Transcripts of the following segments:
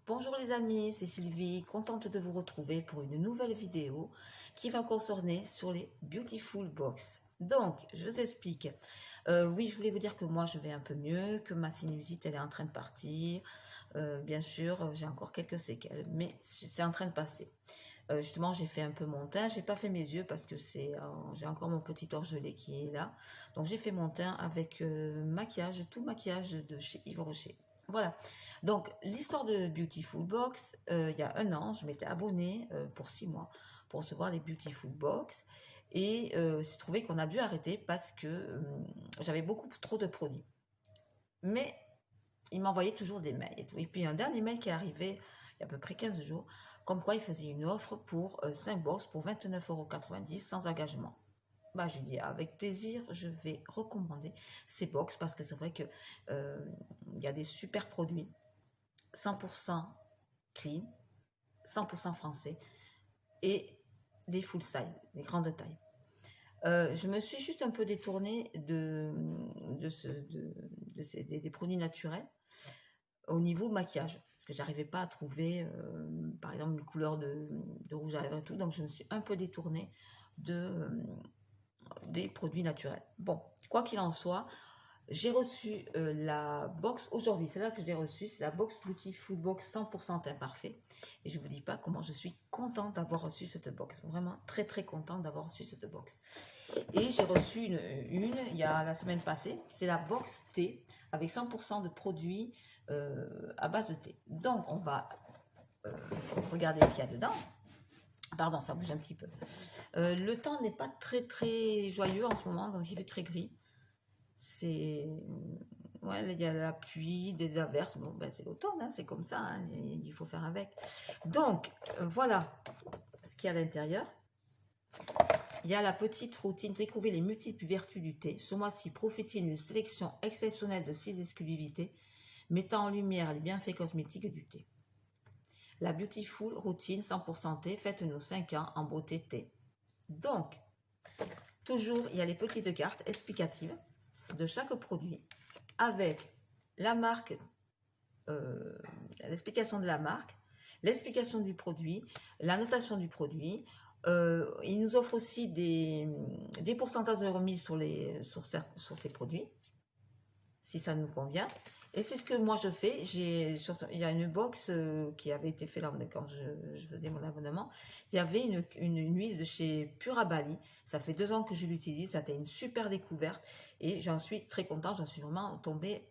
Bonjour les amis, c'est Sylvie, contente de vous retrouver pour une nouvelle vidéo qui va concerner sur les Beautiful Box. Donc, je vous explique. Oui, je voulais vous dire que moi je vais un peu mieux, que ma sinusite elle est en train de partir. Bien sûr, j'ai encore quelques séquelles, mais c'est en train de passer. Justement, j'ai fait un peu mon teint, j'ai pas fait mes yeux parce que j'ai encore mon petit orgelet qui est là. Donc j'ai fait mon teint avec maquillage, tout maquillage de chez Yves Rocher. Voilà. Donc l'histoire de Beautiful Box, il y a un an, je m'étais abonnée pour 6 mois pour recevoir les Beautiful Box. Et c'est trouvé qu'on a dû arrêter parce que j'avais beaucoup trop de produits. Mais il m'envoyait toujours des mails et tout. Et puis un dernier mail qui est arrivé il y a à peu près 15 jours, comme quoi il faisait une offre pour 5 box pour 29,90 € sans engagement. Bah, je dis avec plaisir, je vais recommander ces box parce que c'est vrai que il y a des super produits 100% clean, 100% français et des full size, des grandes tailles. Je me suis juste un peu détournée des produits naturels au niveau maquillage, parce que j'arrivais pas à trouver, par exemple, une couleur de rouge à lèvres et tout, donc je me suis un peu détournée des produits naturels. Bon, quoi qu'il en soit, j'ai reçu la box aujourd'hui, c'est là que je l'ai reçue, c'est la box Beautiful Box 100% imparfait, et je vous dis pas comment je suis contente d'avoir reçu cette box, vraiment très très contente d'avoir reçu cette box. Et j'ai reçu une il y a la semaine passée, c'est la box thé avec 100% de produits à base de thé. Donc on va regarder ce qu'il y a dedans. Pardon, ça bouge un petit peu. Le temps n'est pas très très joyeux en ce moment, donc il fait très gris. C'est ouais, il y a la pluie, des averses. Bon, ben c'est l'automne, hein, c'est comme ça, hein, il faut faire avec. Donc voilà ce qu'il y a à l'intérieur. Il y a la petite routine, découvrir les multiples vertus du thé. Ce mois-ci, profitez d'une sélection exceptionnelle de 6 exclusivités, mettant en lumière les bienfaits cosmétiques du thé. La Beautiful Routine 100% thé, faites nos 5 ans en beauté thé. Donc, toujours, il y a les petites cartes explicatives de chaque produit avec la marque, l'explication de la marque, l'explication du produit, la notation du produit. Il nous offre aussi des pourcentages de remise sur ces produits, si ça nous convient. Et c'est ce que moi je fais. Il y a une box qui avait été faite quand je faisais mon abonnement. Il y avait une huile de chez Pura Bali. Ça fait 2 ans que je l'utilise. Ça a été une super découverte. Et j'en suis très contente. J'en suis vraiment tombée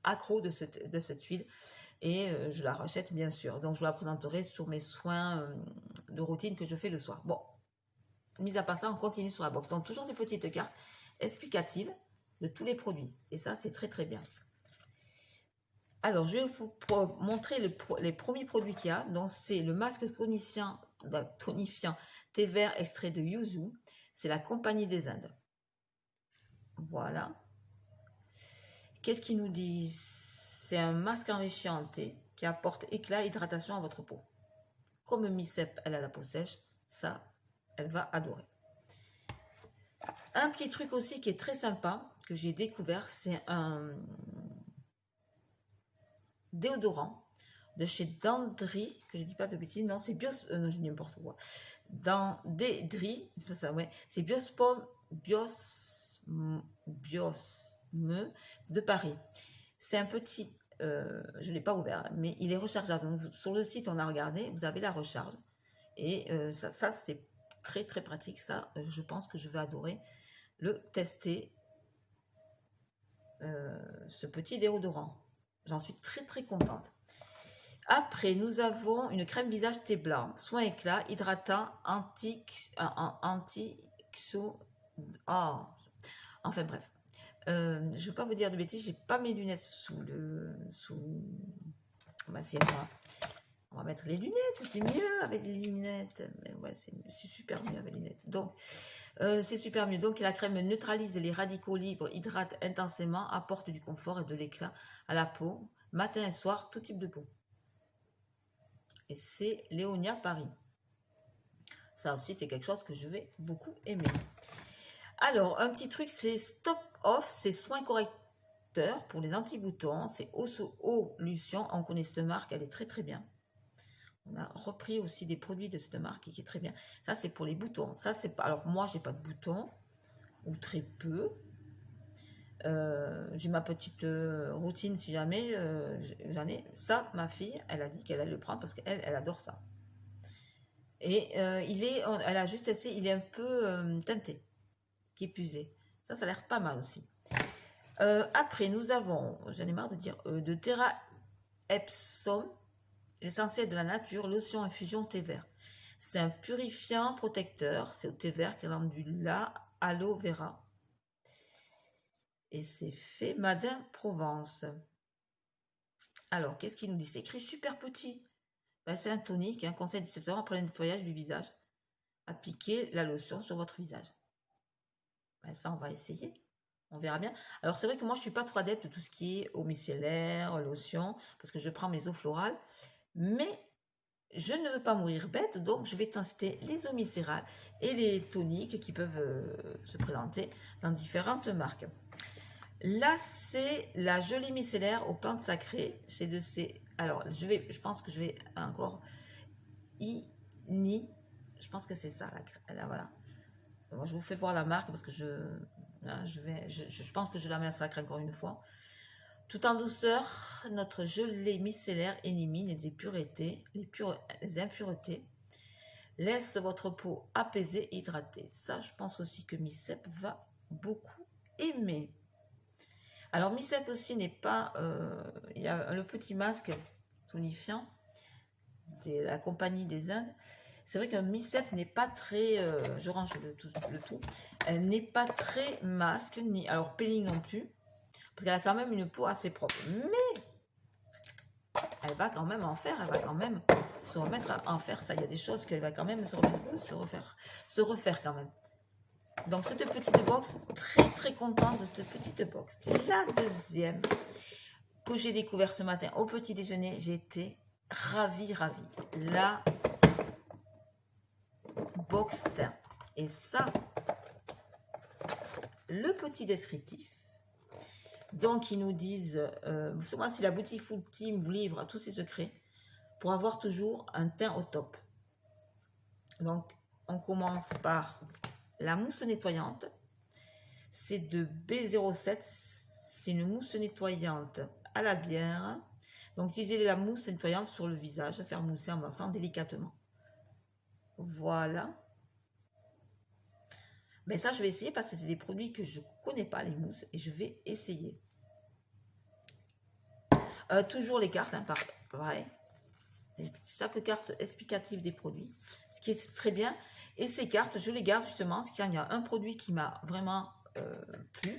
accro de cette huile. Et je la rachète bien sûr. Donc je vous la présenterai sur mes soins de routine que je fais le soir. Bon, mis à part ça, on continue sur la box. Donc toujours des petites cartes explicatives de tous les produits. Et ça, c'est très très bien. Alors, je vais vous montrer les premiers produits qu'il y a. Donc, c'est le masque tonifiant thé vert extrait de yuzu. C'est la Compagnie des Indes. Voilà. Qu'est-ce qu'il nous dit? C'est un masque enrichi en thé qui apporte éclat et hydratation à votre peau. Comme Micep, elle a la peau sèche, ça, elle va adorer. Un petit truc aussi qui est très sympa, que j'ai découvert, c'est un déodorant de chez Dandri, que je dis pas de bêtises, non, c'est Bios, non, je dis n'importe quoi. Dandri, ouais, c'est Biosme de Paris. C'est un petit, je ne l'ai pas ouvert, mais il est rechargeable. Donc, sur le site, on a regardé, vous avez la recharge. Et ça c'est très très pratique. Ça, je pense que je vais adorer le tester, ce petit déodorant. J'en suis très très contente. Après, nous avons une crème visage thé blanc, soin éclat, hydratant, enfin bref. Je ne vais pas vous dire de bêtises, j'ai pas mes lunettes on va mettre les lunettes, c'est mieux avec les lunettes. Mais ouais, c'est super mieux avec les lunettes. Donc, c'est super mieux. Donc, la crème neutralise les radicaux libres, hydrate intensément, apporte du confort et de l'éclat à la peau, matin et soir, tout type de peau. Et c'est Léonia Paris. Ça aussi, c'est quelque chose que je vais beaucoup aimer. Alors, un petit truc, c'est Stop off, c'est soin correcteur pour les anti-boutons. C'est Olution. On connaît cette marque, elle est très très bien. On a repris aussi des produits de cette marque qui est très bien. Ça, c'est pour les boutons. Ça, c'est pas. Alors, moi, j'ai pas de boutons, ou très peu. J'ai ma petite routine si jamais j'en ai. Ça, ma fille, elle a dit qu'elle allait le prendre parce qu'elle, elle adore ça. Et elle a juste essayé, il est un peu teinté, qui est puisé. Ça a l'air pas mal aussi. Après, nous avons, j'en ai marre de dire, de Terra Epsom, l'essentiel de la nature, lotion infusion thé vert. C'est un purifiant protecteur, c'est au thé vert, calendula, aloe vera. Et c'est fait Madame Provence. Alors, qu'est-ce qu'il nous dit? C'est écrit super petit. Ben, c'est un tonique, un conseil d'utilisateur après le nettoyage du visage. Appliquez la lotion sur votre visage. Ben, ça, on va essayer. On verra bien. Alors, c'est vrai que moi, je ne suis pas trop adepte de tout ce qui est eau micellaire, lotion, parce que je prends mes eaux florales. Mais je ne veux pas mourir bête, donc je vais tester les eaux micellales et les toniques qui peuvent se présenter dans différentes marques. Là, c'est la jolie micellaire aux plantes sacrées. C'est de ces... Alors, je pense que je vais encore... Je pense que c'est ça. Là, voilà. Moi, je vous fais voir la marque parce que je pense que je la mets à sacré encore une fois. Tout en douceur, notre gelée micellaire élimine les impuretés, les impuretés. Laisse votre peau apaisée et hydratée. Ça, je pense aussi que Micep va beaucoup aimer. Alors, Micep aussi n'est pas... il y a le petit masque tonifiant de la compagnie des Indes. C'est vrai qu'un Micep n'est pas très... je range le tout. Elle n'est pas très masque, ni... Alors, peeling non plus. Parce qu'elle a quand même une peau assez propre. Mais elle va quand même en faire. Elle va quand même se remettre à en faire ça. Il y a des choses qu'elle va quand même se refaire quand même. Donc, cette petite box, très très contente de cette petite box. La deuxième que j'ai découvert ce matin au petit déjeuner, j'ai été ravie. La box teint. Et ça, le petit descriptif. Donc, ils nous disent, souvent si la boutique Full Team vous livre tous ses secrets pour avoir toujours un teint au top. Donc, on commence par la mousse nettoyante. C'est de B07. C'est une mousse nettoyante à la bière. Donc, utilisez la mousse nettoyante sur le visage, faire mousser en massant délicatement. Voilà. Mais ça, je vais essayer parce que c'est des produits que je ne connais pas, les mousses, et je vais essayer. Toujours les cartes, hein, pareil. Chaque carte explicative des produits, ce qui est très bien. Et ces cartes, je les garde justement, parce qu'il y a un produit qui m'a vraiment plu.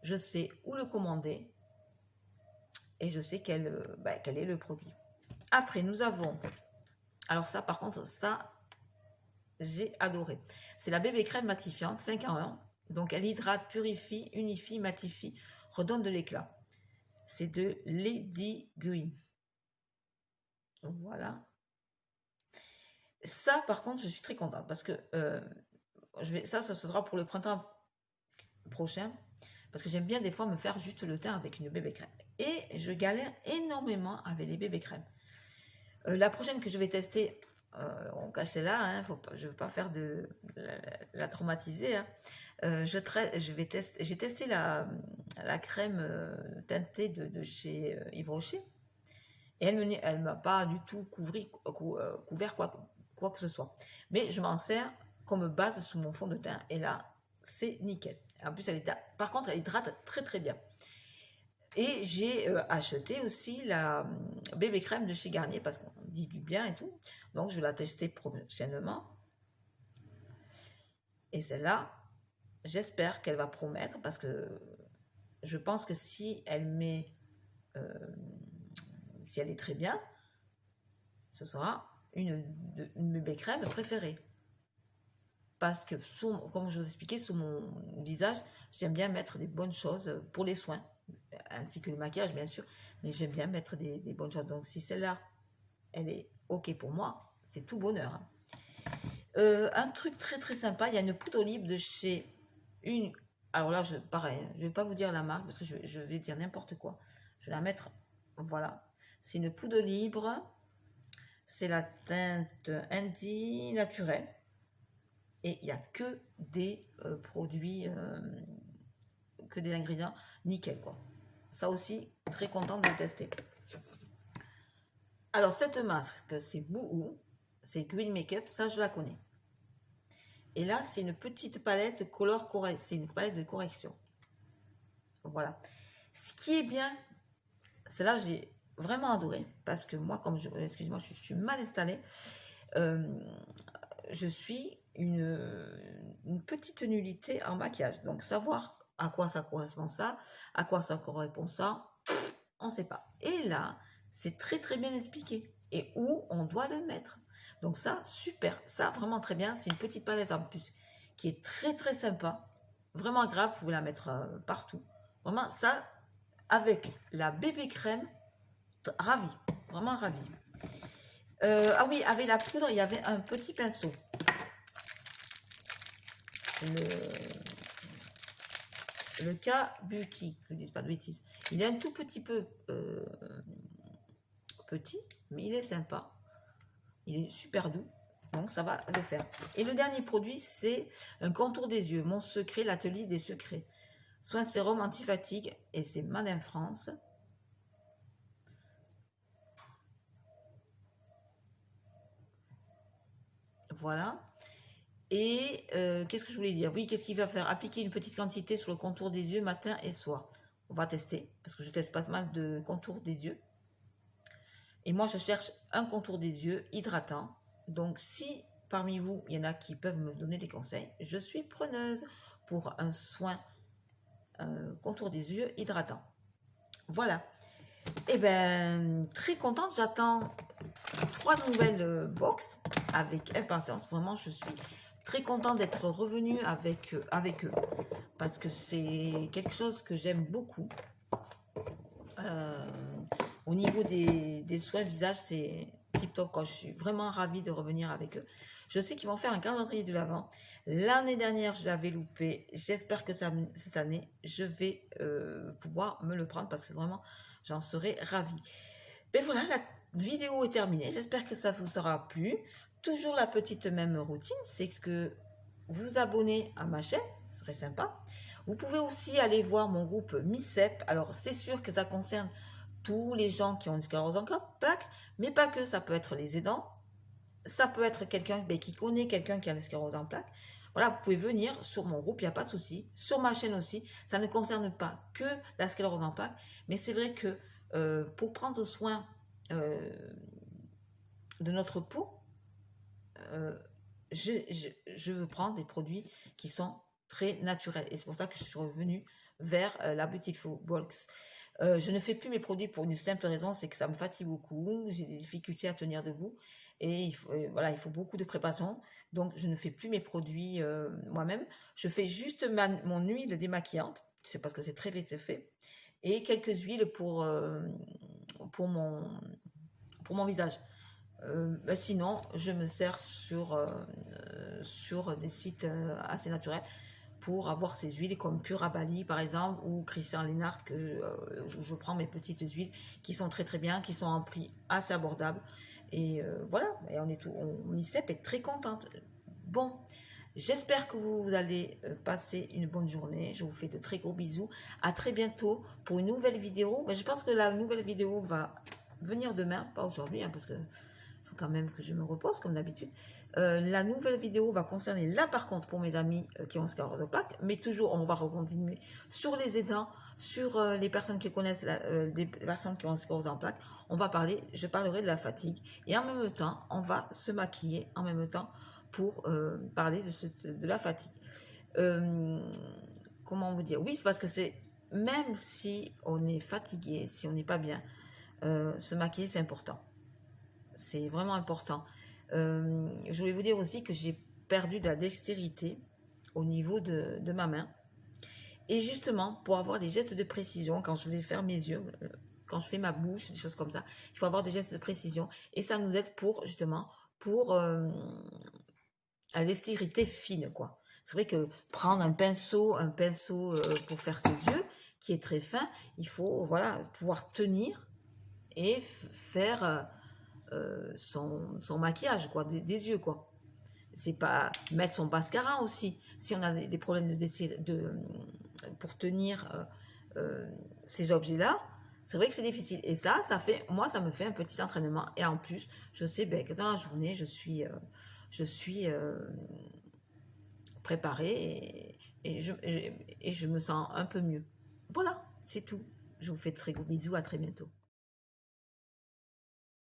Je sais où le commander et je sais quel est le produit. Après, nous avons, alors ça par contre, ça, j'ai adoré. C'est la bébé crème matifiante, 5 en 1. Donc, elle hydrate, purifie, unifie, matifie, redonne de l'éclat. C'est de Lady Green. Voilà. Ça, par contre, je suis très contente parce que ça sera pour le printemps prochain. Parce que j'aime bien des fois me faire juste le teint avec une bébé crème. Et je galère énormément avec les bébés crèmes. La prochaine que je vais tester, on cache là, hein, je ne veux pas faire de la traumatiser. Hein. J'ai testé la crème teintée de chez Yves Rocher. Et elle ne m'a pas du tout couvert quoi que ce soit. Mais je m'en sers comme base sous mon fond de teint. Et là, c'est nickel. En plus, par contre, elle hydrate très très bien. Et j'ai acheté aussi la bébé crème de chez Garnier parce qu'on dit du bien et tout. Donc, je vais la tester prochainement. Et celle-là, j'espère qu'elle va promettre parce que je pense que si elle est très bien, ce sera une bébé crème préférée. Parce que, comme je vous expliquais, sur mon visage, j'aime bien mettre des bonnes choses pour les soins, ainsi que le maquillage, bien sûr. Mais j'aime bien mettre des bonnes choses. Donc, si celle-là, elle est OK pour moi, c'est tout bonheur. Hein. Un truc très, très sympa, il y a une poudre olive de chez Alors là, pareil, je ne vais pas vous dire la marque parce que je vais dire n'importe quoi. Je vais la mettre, voilà. C'est une poudre libre. C'est la teinte Indie naturelle. Et il n'y a que des produits, que des ingrédients nickel, quoi. Ça aussi, très contente de le tester. Alors, cette masque, c'est Boohoo. C'est Green Makeup, ça je la connais. Et là, c'est une petite palette color correction. C'est une palette de correction. Voilà. Ce qui est bien, c'est là j'ai vraiment adoré. Parce que moi, comme excusez-moi, je suis mal installée. Je suis une petite nullité en maquillage. Donc, savoir à quoi ça correspond ça, à quoi ça correspond ça, on ne sait pas. Et là, c'est très très bien expliqué. Et où on doit le mettre. Donc ça, super. Ça, vraiment très bien. C'est une petite palette en plus qui est très très sympa. Vraiment agréable. Vous pouvez la mettre partout. Vraiment, ça, avec la bébé crème, ravi. Vraiment ravi. Ah oui, avec la poudre, il y avait un petit pinceau. Le Kabuki, je ne dis pas de bêtises. Il est un tout petit peu petit, mais il est sympa. Il est super doux, donc ça va le faire. Et le dernier produit, c'est un contour des yeux. Mon secret, l'atelier des secrets. Soin sérum anti-fatigue, et c'est Madame France. Voilà. Et qu'est-ce que je voulais dire? Oui, qu'est-ce qu'il va faire? Appliquer une petite quantité sur le contour des yeux matin et soir. On va tester, parce que je teste pas mal de contours des yeux. Et moi, je cherche un contour des yeux hydratant. Donc, si parmi vous, il y en a qui peuvent me donner des conseils, je suis preneuse pour un soin contour des yeux hydratant. Voilà. Et bien, très contente. J'attends 3 nouvelles box avec impatience. Vraiment, je suis très contente d'être revenue avec eux. Parce que c'est quelque chose que j'aime beaucoup. Au niveau des soins visage, c'est tip top. Quand je suis vraiment ravie de revenir avec eux. Je sais qu'ils vont faire un calendrier de l'Avent. L'année dernière, je l'avais loupé. J'espère que cette année, je vais pouvoir me le prendre parce que vraiment, j'en serai ravie. Ben voilà, la vidéo est terminée. J'espère que ça vous aura plu. Toujours la petite même routine, c'est que vous abonnez à ma chaîne, ce serait sympa. Vous pouvez aussi aller voir mon groupe MICEP. Alors, c'est sûr que ça concerne tous les gens qui ont une sclérose en plaques, mais pas que, ça peut être les aidants. Ça peut être quelqu'un qui connaît quelqu'un qui a la sclérose en plaques. Voilà, vous pouvez venir sur mon groupe, il n'y a pas de souci. Sur ma chaîne aussi, ça ne concerne pas que la sclérose en plaques, mais c'est vrai que pour prendre soin de notre peau, je veux prendre des produits qui sont très naturels. Et c'est pour ça que je suis revenue vers la Beautiful Box. Je ne fais plus mes produits pour une simple raison, c'est que ça me fatigue beaucoup, j'ai des difficultés à tenir debout et voilà, il faut beaucoup de préparation. Donc, je ne fais plus mes produits moi-même. Je fais juste mon huile démaquillante, c'est parce que c'est très vite fait, et quelques huiles pour mon visage. Sinon, je me sers sur des sites assez naturels pour avoir ces huiles comme Pura Bali par exemple ou Christian Leinart que je prends mes petites huiles qui sont très très bien, qui sont en prix assez abordable et voilà, et MICEP est très contente. Bon, j'espère que vous allez passer une bonne journée. Je vous fais de très gros bisous. À très bientôt pour une nouvelle vidéo. Mais je pense que la nouvelle vidéo va venir demain, pas aujourd'hui, hein, parce que faut quand même que je me repose comme d'habitude. La nouvelle vidéo va concerner là par contre pour mes amis qui ont sclérose en plaques, mais toujours on va continuer sur les aidants, sur les personnes qui connaissent des personnes qui ont sclérose en plaques. Je parlerai de la fatigue et en même temps on va se maquiller en même temps pour parler de la fatigue. Comment vous dire? Oui, c'est parce que c'est même si on est fatigué, si on n'est pas bien, se maquiller c'est important. C'est vraiment important. Je voulais vous dire aussi que j'ai perdu de la dextérité au niveau de ma main. Et justement, pour avoir des gestes de précision, quand je vais faire mes yeux, quand je fais ma bouche, des choses comme ça, il faut avoir des gestes de précision. Et ça nous aide pour, justement, pour la dextérité fine, quoi. C'est vrai que prendre un pinceau pour faire ses yeux, qui est très fin, il faut voilà, pouvoir tenir et faire son maquillage, quoi, des yeux, quoi. C'est pas mettre son mascara aussi. Si on a des problèmes pour tenir ces objets-là, c'est vrai que c'est difficile. Et ça fait, moi, ça me fait un petit entraînement. Et en plus, je sais ben, que dans la journée, je suis préparée et je me sens un peu mieux. Voilà, c'est tout. Je vous fais de très gros bisous, à très bientôt.